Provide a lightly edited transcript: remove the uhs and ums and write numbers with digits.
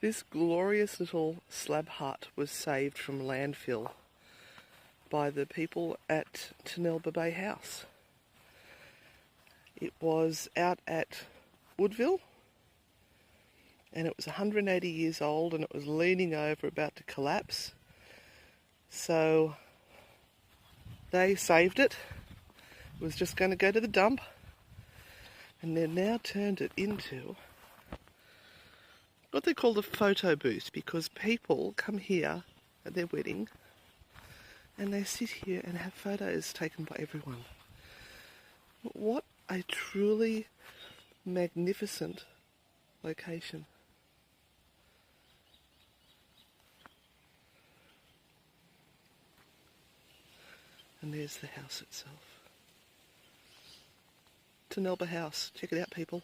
This glorious little slab hut was saved from landfill by the people at Tanilba House. It was out at Woodville, and it was 180 years old, and it was leaning over, about to collapse. So they saved it. It was just going to go to the dump, and they've now turned it into what they call the photo booth, because people come here at their wedding and they sit here and have photos taken by everyone. What a truly magnificent location. And there's the house itself. Tanilba House. Check it out, people.